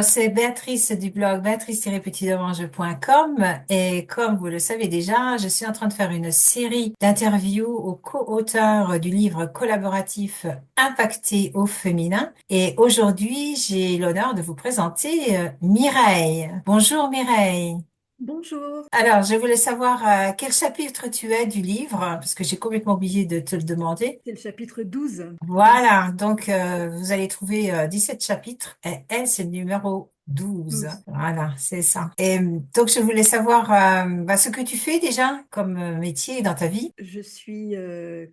C'est Béatrice du blog béatrice-petitdemange.com et comme vous le savez déjà, je suis en train de faire une série d'interviews aux co-auteurs du livre collaboratif Impacté au féminin et aujourd'hui, j'ai l'honneur de vous présenter Mireille. Bonjour Mireille. Bonjour, Alors, je voulais savoir quel chapitre tu es du livre parce que j'ai complètement oublié de te le demander. c'est le chapitre 12. Voilà, donc vous allez trouver 17 chapitres et elle, c'est le numéro 12. 12. Voilà, c'est ça. Et donc, je voulais savoir ce que tu fais déjà comme métier dans ta vie. Je suis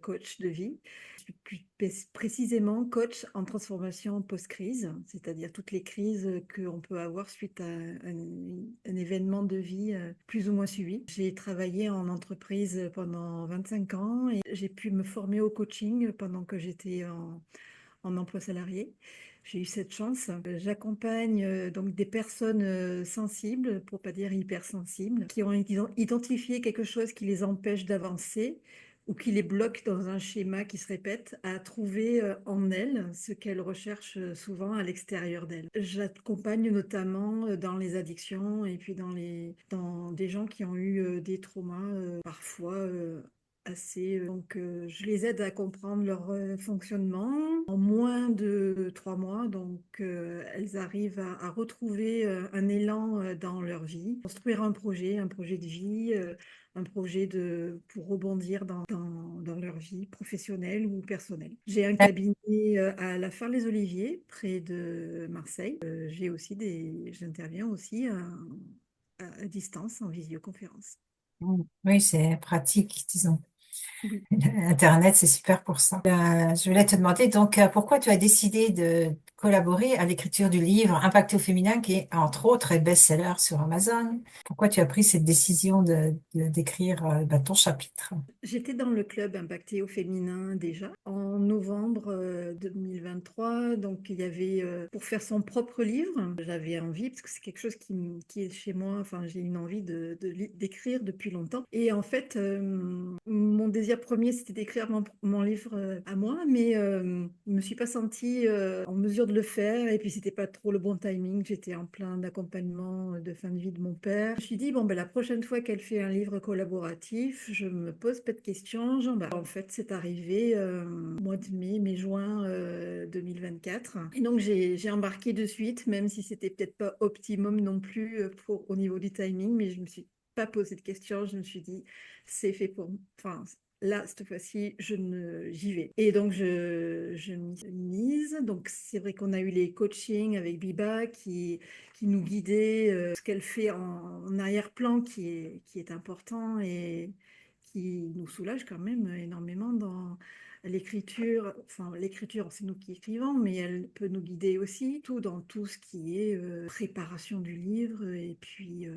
coach de vie. Je suis plus précisément coach en transformation post-crise, c'est-à-dire toutes les crises qu'on peut avoir suite à un événement de vie plus ou moins suivi. J'ai travaillé en entreprise pendant 25 ans et j'ai pu me former au coaching pendant que j'étais en emploi salarié. J'ai eu cette chance. J'accompagne donc des personnes sensibles, pour pas dire hypersensibles, qui ont identifié quelque chose qui les empêche d'avancer ou qui les bloque dans un schéma qui se répète, à trouver en elles ce qu'elles recherchent souvent à l'extérieur d'elles. J'accompagne notamment dans les addictions et puis dans des gens qui ont eu des traumas parfois assez. Donc, je les aide à comprendre leur fonctionnement en moins de 3 mois. Donc, elles arrivent à retrouver un élan dans leur vie, construire un projet de vie, un projet pour rebondir dans leur vie professionnelle ou personnelle. J'ai un cabinet à la Phare-les-Oliviers, près de Marseille. J'interviens aussi à distance en visioconférence. Oui, c'est pratique, disons. Oui. Internet, c'est super pour ça. Je voulais te demander donc pourquoi tu as décidé de collaborer à l'écriture du livre Impact au féminin qui est entre autres est best-seller sur Amazon. Pourquoi tu as pris cette décision d'écrire ton chapitre? J'étais dans le club Impacté au féminin déjà en novembre 2023. Donc, il y avait, pour faire son propre livre, j'avais envie, parce que c'est quelque chose qui est chez moi, enfin, j'ai une envie d'écrire depuis longtemps. Et en fait, mon désir premier, c'était d'écrire mon livre à moi, mais je ne me suis pas sentie en mesure de le faire. Et puis, c'était pas trop le bon timing. J'étais en plein accompagnement de fin de vie de mon père. Je me suis dit, bon, ben, la prochaine fois qu'elle fait un livre collaboratif, je me pose pas de questions. En fait, c'est arrivé au mois de mai-juin 2024. Et donc, j'ai embarqué de suite, même si c'était peut-être pas optimum non plus au niveau du timing, mais je me suis pas posé de questions. Je me suis dit, c'est fait pour. Enfin, là, cette fois-ci, j'y vais. Et donc, je m'y suis mise. Donc, c'est vrai qu'on a eu les coachings avec Biba qui nous guidait, ce qu'elle fait en arrière-plan qui est important et qui nous soulage quand même énormément dans l'écriture. Enfin, l'écriture, c'est nous qui écrivons, mais elle peut nous guider aussi, tout dans tout ce qui est préparation du livre et puis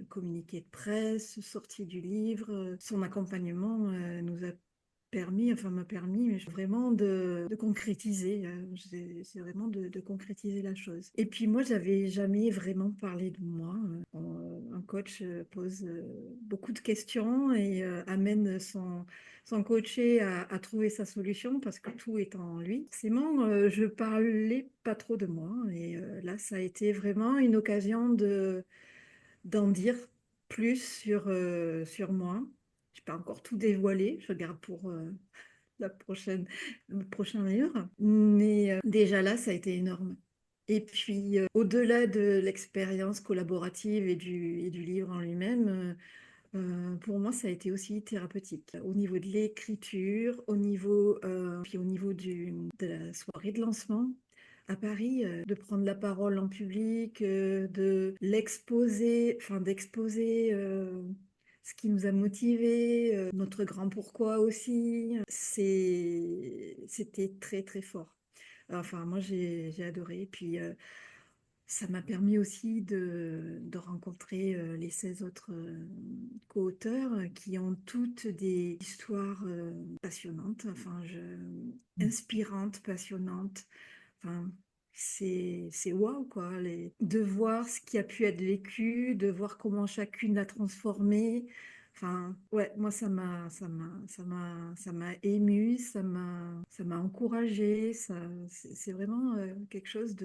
communiqué de presse, sortie du livre. Son accompagnement nous a m'a permis mais vraiment de concrétiser. C'est vraiment de concrétiser la chose. Et puis moi, j'avais jamais vraiment parlé de moi. Un coach pose beaucoup de questions et amène son coaché à trouver sa solution parce que tout est en lui. Forcément, je parlais pas trop de moi et là, ça a été vraiment une occasion d'en dire plus sur moi. Je n'ai pas encore tout dévoilé, je garde pour le prochain livre. Mais déjà là, ça a été énorme. Et puis, au-delà de l'expérience collaborative et du livre en lui-même, pour moi, ça a été aussi thérapeutique. Au niveau de l'écriture, puis au niveau de la soirée de lancement, à Paris, de prendre la parole en public, de l'exposer, enfin d'exposer ce qui nous a motivés, notre grand pourquoi aussi. C'était très très fort. Enfin, moi j'ai adoré. Puis ça m'a permis aussi de rencontrer les 16 autres co-auteurs qui ont toutes des histoires passionnantes, inspirantes, passionnantes. Enfin, c'est waouh, quoi. De voir ce qui a pu être vécu, de voir comment chacune l'a transformé. Enfin, ouais, moi ça m'a ému, ça m'a encouragée. C'est vraiment quelque chose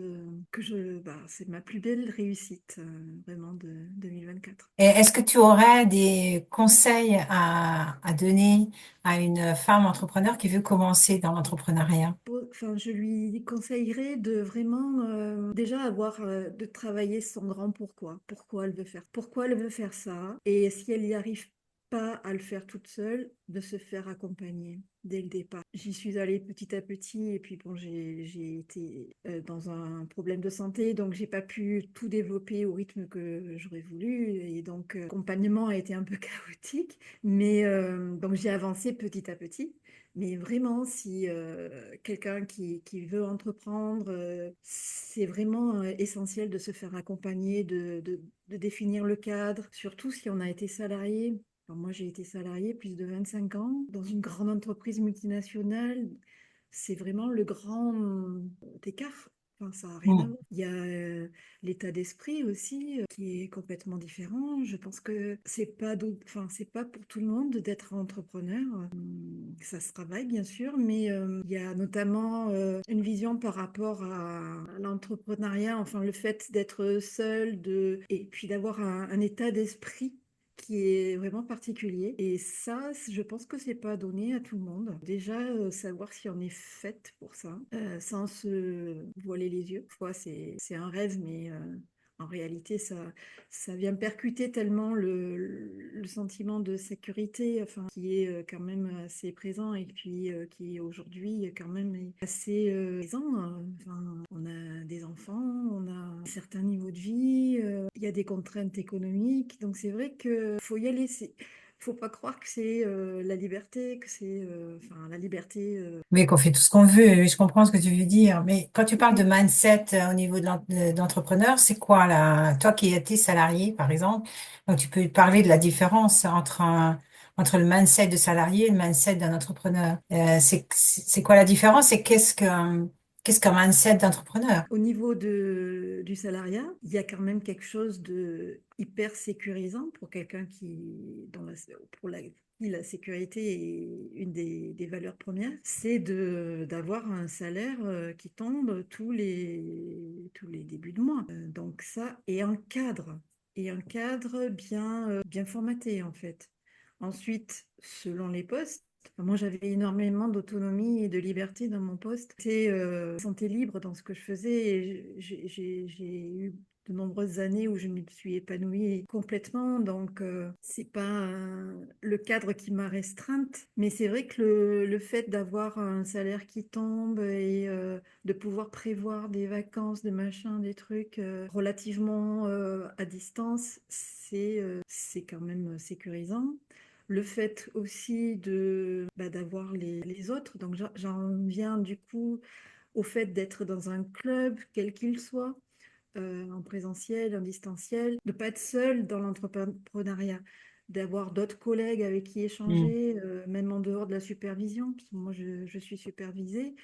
c'est ma plus belle réussite, vraiment de 2024. Et est-ce que tu aurais des conseils à donner à une femme entrepreneur qui veut commencer dans l'entrepreneuriat? Enfin, je lui conseillerais de vraiment déjà de travailler son grand pourquoi. Pourquoi elle veut faire ça. Et si elle n'y arrive pas à le faire toute seule, de se faire accompagner dès le départ. J'y suis allée petit à petit et puis bon, j'ai été dans un problème de santé, donc j'ai pas pu tout développer au rythme que j'aurais voulu. Et donc, l'accompagnement a été un peu chaotique, mais donc j'ai avancé petit à petit. Mais vraiment, si quelqu'un qui veut entreprendre, c'est vraiment essentiel de se faire accompagner, de définir le cadre, surtout si on a été salarié. Alors moi, j'ai été salariée plus de 25 ans dans une grande entreprise multinationale. C'est vraiment le grand écart. Enfin, ça n'a rien à Hmm. voir. Il y a l'état d'esprit aussi qui est complètement différent. Je pense que c'est pas pour tout le monde d'être entrepreneur. Ça se travaille bien sûr, mais il y a notamment une vision par rapport à l'entrepreneuriat, enfin le fait d'être seul, et puis d'avoir un état d'esprit qui est vraiment particulier. Et ça, je pense que c'est pas donné à tout le monde. Déjà, savoir si on est faite pour ça, sans se voiler les yeux. Parfois, c'est un rêve, mais en réalité, ça vient percuter tellement le sentiment de sécurité, enfin, qui est quand même assez présent et puis qui aujourd'hui quand même est assez présent. Enfin, on a des enfants, on a un certain niveau de vie, il y a des contraintes économiques, donc c'est vrai que faut y aller. Faut pas croire que c'est la liberté, que c'est enfin la liberté. Oui, qu'on fait tout ce qu'on veut, oui, je comprends ce que tu veux dire. Mais quand tu parles de mindset au niveau d'entrepreneur, c'est quoi là? Toi qui étais salarié, par exemple, donc tu peux parler de la différence entre le mindset de salarié et le mindset d'un entrepreneur. C'est quoi la différence et qu'est-ce qu'un mindset d'entrepreneur? Au niveau du salariat, il y a quand même quelque chose de hyper sécurisant pour quelqu'un pour qui la sécurité est une des valeurs premières, c'est d'avoir un salaire qui tombe tous les débuts de mois. Donc ça, et un cadre bien formaté en fait. Ensuite, selon les postes, moi, j'avais énormément d'autonomie et de liberté dans mon poste. Je me sentais libre dans ce que je faisais et j'ai eu de nombreuses années où je me suis épanouie complètement. Donc, c'est pas le cadre qui m'a restreinte, mais c'est vrai que le fait d'avoir un salaire qui tombe et de pouvoir prévoir des vacances, des machins, des trucs relativement à distance, c'est quand même sécurisant. Le fait aussi d'avoir les autres. Donc j'en viens du coup au fait d'être dans un club, quel qu'il soit, en présentiel, en distanciel, de ne pas être seul dans l'entrepreneuriat, d'avoir d'autres collègues avec qui Hmm. échanger, même en dehors de la supervision, parce que moi je suis supervisée.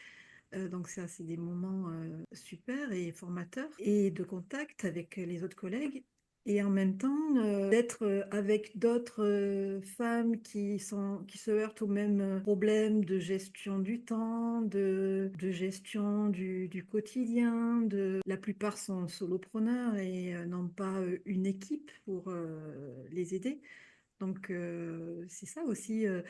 Donc ça, c'est des moments super et formateurs et de contact avec les autres collègues. Et en même temps, d'être avec d'autres femmes qui se heurtent au même problème de gestion du temps, de gestion du quotidien. La plupart sont solopreneurs et n'ont pas une équipe pour les aider. Donc, c'est ça aussi, euh,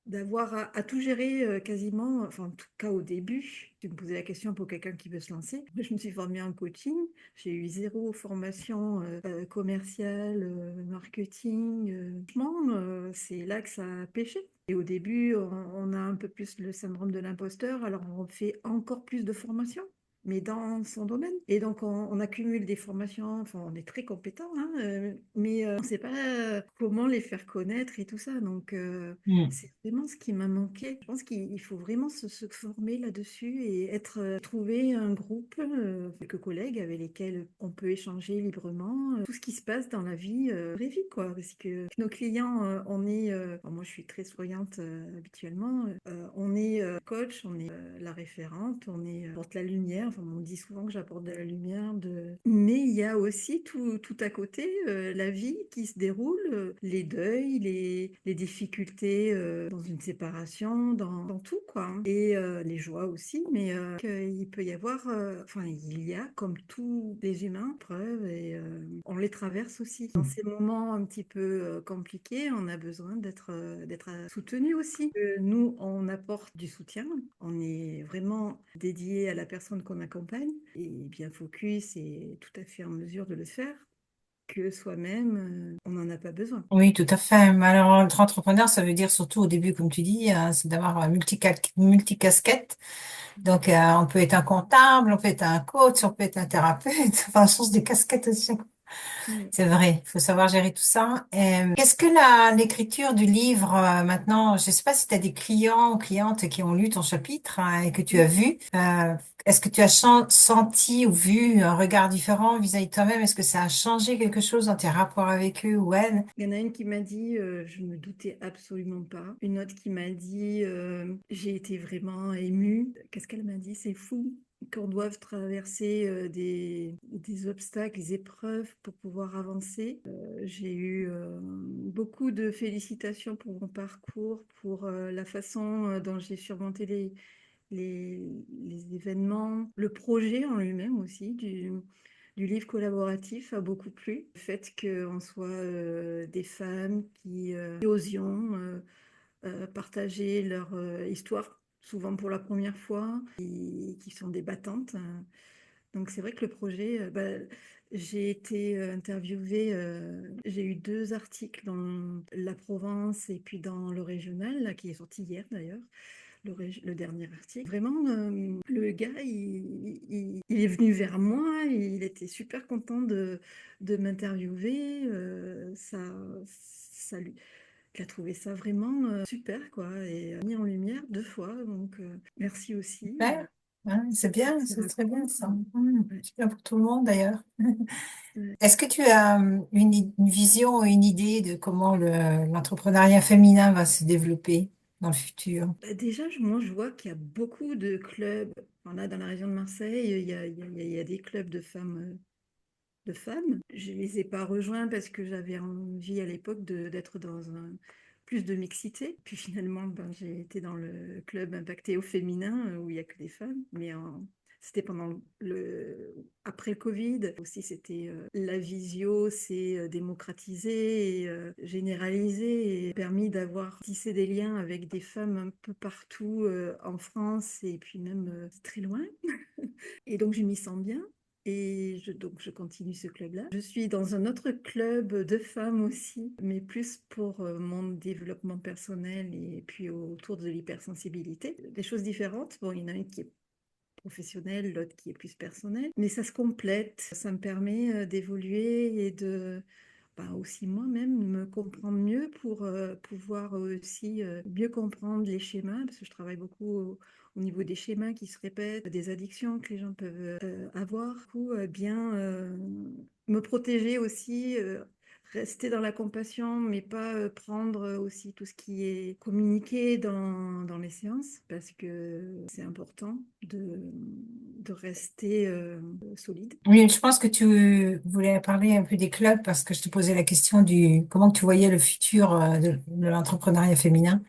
d'avoir à tout gérer quasiment, enfin en tout cas au début. Tu me posais la question pour quelqu'un qui veut se lancer. Moi, je me suis formée en coaching. J'ai eu zéro formation commerciale, marketing. Franchement, c'est là que ça a pêché. Et au début, on a un peu plus le syndrome de l'imposteur, alors on fait encore plus de formations mais dans son domaine. Et donc, on accumule des formations, enfin, on est très compétent, hein, mais on ne sait pas comment les faire connaître et tout ça. Donc, Hmm. c'est vraiment ce qui m'a manqué. Je pense qu'il faut vraiment se former là-dessus et trouver un groupe, quelques collègues avec lesquels on peut échanger librement tout ce qui se passe dans la vie, vraie vie, quoi. Parce que nos clients, bon, moi, je suis très souriante habituellement, on est coach, on est la référente, on porte la lumière. Enfin, on me dit souvent que j'apporte de la lumière. Mais il y a aussi tout à côté, la vie qui se déroule, les deuils, les difficultés dans une séparation, dans tout, quoi, hein. Et les joies aussi. Mais il peut y avoir, enfin, il y a, comme tous les humains, preuves et on les traverse aussi. Dans ces moments un petit peu compliqués, on a besoin d'être soutenu aussi. Nous, on apporte du soutien. On est vraiment dédié à la personne qu'on accompagne et bien focus et tout à fait en mesure de le faire. Que soi-même, on n'en a pas besoin. Oui, tout à fait. Mais alors, être entrepreneur, ça veut dire surtout au début, comme tu dis, c'est d'avoir un multicasquette. Donc, on peut être un comptable, on peut être un coach, on peut être un thérapeute. Enfin, on change de casquette aussi. Ouais. C'est vrai, il faut savoir gérer tout ça. Qu'est-ce que l'écriture du livre maintenant, je ne sais pas si tu as des clients ou clientes qui ont lu ton chapitre et que tu as Oui. vu. Est-ce que tu as senti ou vu un regard différent vis-à-vis de toi-même? Est-ce que ça a changé quelque chose dans tes rapports avec eux ou elles? Il y en a une qui m'a dit, je ne me doutais absolument pas. Une autre qui m'a dit, j'ai été vraiment émue. Qu'est-ce qu'elle m'a dit? C'est fou qu'on doive traverser des obstacles, des épreuves pour pouvoir avancer. J'ai eu beaucoup de félicitations pour mon parcours, pour la façon dont j'ai surmonté les événements, le projet en lui-même aussi du livre collaboratif a beaucoup plu. Le fait qu'on soit des femmes qui osions partager leur histoire, souvent pour la première fois, et qui sont des battantes. Donc c'est vrai que le projet, j'ai été interviewée, j'ai eu 2 articles dans La Provence et puis dans Le Régional, là, qui est sorti hier d'ailleurs le dernier article. Vraiment, le gars, il est venu vers moi, il était super content de m'interviewer. Il a trouvé ça vraiment super, quoi, et mis en lumière 2 fois. Donc, merci aussi. Super. Hein, c'est bien, Tu c'est très bien racontes. ça. Ouais, C'est bien pour tout le monde d'ailleurs. ouais. Est-ce que tu as une vision ou une idée de comment l'entrepreneuriat féminin va se développer dans le futur? Bah, déjà, moi, je vois qu'il y a beaucoup de clubs. On a dans la région de Marseille, il y a des clubs de femmes. Je ne les ai pas rejoints parce que j'avais envie à l'époque d'être dans plus de mixité. Puis finalement, ben, j'ai été dans le club impacté au féminin où il n'y a que des femmes. C'était pendant après le Covid. Aussi, c'était la visio, c'est démocratisé et généralisé et permis d'avoir tissé des liens avec des femmes un peu partout en France et puis même très loin. Et donc, je m'y sens bien. Donc, je continue ce club-là. Je suis dans un autre club de femmes aussi, mais plus pour mon développement personnel et puis autour de l'hypersensibilité. Des choses différentes. Bon, il y en a une qui est professionnelle, l'autre qui est plus personnelle, mais ça se complète. Ça me permet d'évoluer et aussi moi-même me comprendre mieux pour pouvoir aussi mieux comprendre les schémas, parce que je travaille beaucoup au niveau des schémas qui se répètent, des addictions que les gens peuvent avoir. Du coup, bien me protéger aussi, rester dans la compassion, mais pas prendre aussi tout ce qui est communiqué dans les séances, parce que c'est important de rester solide. Oui, je pense que tu voulais parler un peu des clubs parce que je te posais la question du comment tu voyais le futur de l'entrepreneuriat féminin.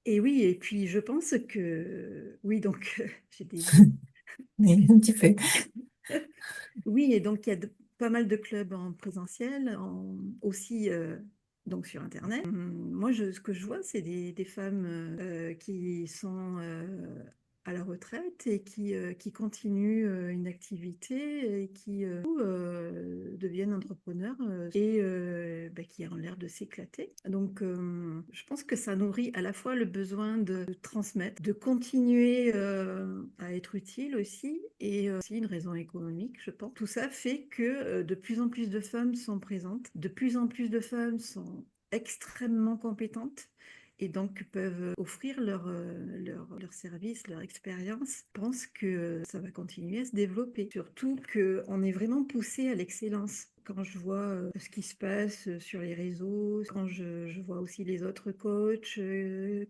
Et oui, et puis je pense que oui, donc j'ai dévié. Oui, un petit peu. Oui, et donc il y a pas mal de clubs en présentiel, aussi donc sur Internet. Moi, ce que je vois, c'est des femmes qui sont à la retraite et qui continuent une activité et qui deviennent entrepreneurs qui ont l'air de s'éclater. Donc, je pense que ça nourrit à la fois le besoin de transmettre, de continuer à être utile aussi, et aussi une raison économique, je pense. Tout ça fait que de plus en plus de femmes sont présentes, de plus en plus de femmes sont extrêmement compétentes et donc peuvent offrir leur service, leur expérience. Je pense que ça va continuer à se développer, surtout qu'on est vraiment poussé à l'excellence. Quand je vois ce qui se passe sur les réseaux, quand je vois aussi les autres coachs,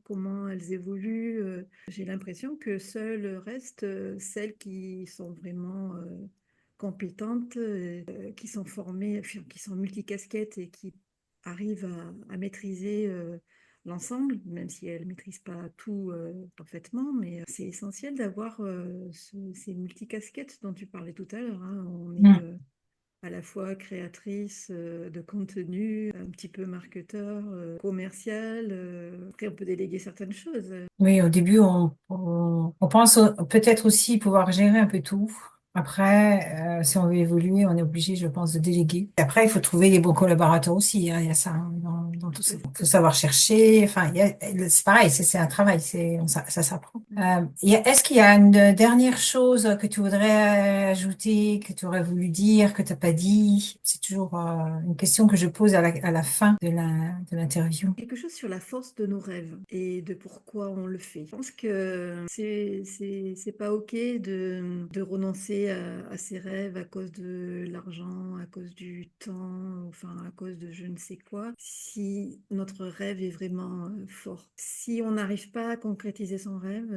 comment elles évoluent, j'ai l'impression que seules restent celles qui sont vraiment compétentes, qui sont formées, enfin, qui sont multicasquettes et qui arrivent à maîtriser l'ensemble, même si elles ne maîtrisent pas tout parfaitement, mais c'est essentiel d'avoir ces multicasquettes dont tu parlais tout à l'heure, hein. On est à la fois créatrice de contenu, un petit peu marketeur, commercial. Après, on peut déléguer certaines choses. Oui, au début, on pense peut-être aussi pouvoir gérer un peu tout. Après, si on veut évoluer, on est obligé, je pense, de déléguer. Et après, il faut trouver les bons collaborateurs aussi, hein, il y a ça, hein, dans tout Tout ça. à Il faut fait. savoir chercher. Enfin, c'est pareil, c'est un travail, ça s'apprend. Est-ce qu'il y a une dernière chose que tu voudrais ajouter, que tu aurais voulu dire, que tu n'as pas dit? C'est toujours une question que je pose à la fin de l'interview. Quelque chose sur la force de nos rêves et de pourquoi on le fait. Je pense que c'est pas OK de renoncer à ses rêves à cause de l'argent, à cause du temps, enfin à cause de je ne sais quoi, si notre rêve est vraiment fort. Si on n'arrive pas à concrétiser son rêve,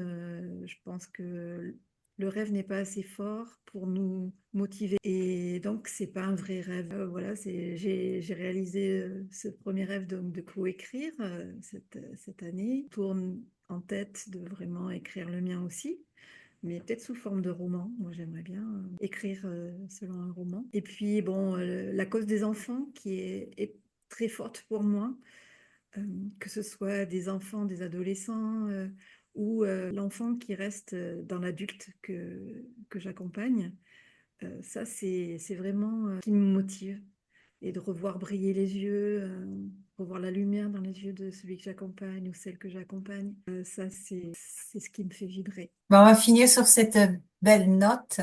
je pense que le rêve n'est pas assez fort pour nous motiver. Et donc, c'est pas un vrai rêve. Voilà, j'ai réalisé ce premier rêve de coécrire cette année. Je tourne en tête de vraiment écrire le mien aussi, mais peut-être sous forme de roman. Moi, j'aimerais bien écrire selon un roman. Et puis, bon, la cause des enfants est très forte pour moi, euh, que ce soit des enfants, des adolescents, ou l'enfant qui reste dans l'adulte que j'accompagne. Ça, c'est vraiment ce qui me motive. Et de revoir briller les yeux, revoir la lumière dans les yeux de celui que j'accompagne ou celle que j'accompagne, ça, c'est ce qui me fait vibrer. Bon, on va finir sur cette belle note,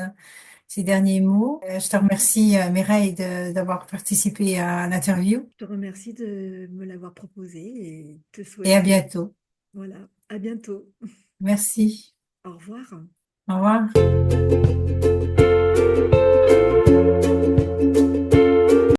ces derniers mots. Je te remercie, Mireille, d'avoir participé à l'interview Je te remercie de me l'avoir proposé et te et à souhaiter, bientôt. voilà, à bientôt. Merci. Au revoir. Au revoir.